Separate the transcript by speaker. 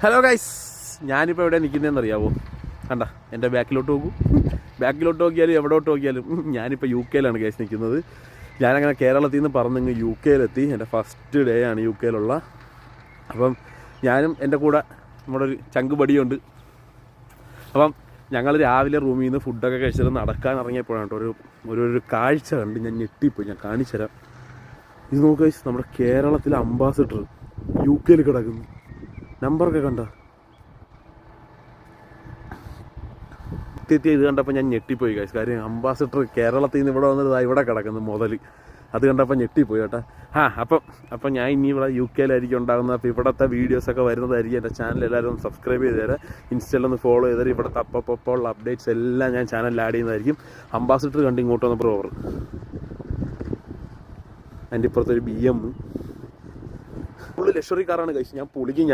Speaker 1: Hello guys, ഞാനിപ്പോൾ എവിടെ നിൽക്കുന്നതെന്ന് അറിയാവോ? കണ്ട എൻ്റെ ബാക്കിലോട്ട് നോക്കിയാലും എവിടോട്ട് നോക്കിയാലും ഞാനിപ്പോൾ യു കെയിലാണ് ഗൈസ് നിൽക്കുന്നത്. ഞാനങ്ങനെ കേരളത്തിൽ നിന്ന് പറന്നിങ്ങ് യു കെയിലെത്തി. എൻ്റെ ഫസ്റ്റ് ഡേ ആണ് യു കെയിലുള്ള. അപ്പം ഞാനും എൻ്റെ കൂടെ നമ്മുടെ ഒരു ചങ്കുപടിയുണ്ട്. അപ്പം ഞങ്ങൾ രാവിലെ റൂമിൽ നിന്ന് ഫുഡൊക്കെ കഴിച്ചിട്ട് നടക്കാൻ ഇറങ്ങിയപ്പോഴാണ് കേട്ടോ ഒരു കാഴ്ച കണ്ട് ഞാൻ ഞെട്ടിപ്പോയി. ഞാൻ കാണിച്ചു തരാം. ഇത് നോക്കുക ഗൈസ്, നമ്മുടെ കേരളത്തിലെ അംബാസിഡർ യു കെയിൽ കിടക്കുന്നു. നമ്പറൊക്കെ കണ്ട ഇത് കണ്ടപ്പോൾ ഞാൻ ഞെട്ടിപ്പോയി ഗൈസ്. കാര്യം അംബാസിഡർ കേരളത്തിൽ നിന്ന് ഇവിടെ വന്നിട്ട് ഇവിടെ കിടക്കുന്നു മുതൽ. അത് കണ്ടപ്പോൾ ഞെട്ടിപ്പോയി കേട്ടോ. അപ്പം ഞാൻ ഇനി ഇവിടെ യു കെയിലായിരിക്കും ഉണ്ടാകുന്നത്. അപ്പോൾ ഇവിടുത്തെ വീഡിയോസൊക്കെ വരുന്നതായിരിക്കും. എൻ്റെ ചാനൽ എല്ലാവരും സബ്സ്ക്രൈബ് ചെയ്ത് തരാം. ഇൻസ്റ്റയിലൊന്ന് ഫോളോ ചെയ്ത് തരാം. ഇവിടുത്തെ അപ്പോൾ ഉള്ള അപ്ഡേറ്റ്സ് എല്ലാം ഞാൻ ചാനലിൽ ആഡ് ചെയ്യുന്നതായിരിക്കും. അംബാസിഡർ കണ്ട് ഇങ്ങോട്ട് വന്നപ്പോൾ ഓവർ അതിൻ്റെ ഇപ്പുറത്തൊരു BM ഫുള്ള് ലക്ഷറി കാറാണ് ഗൈസ്. ഞാൻ പൊളിക്കും.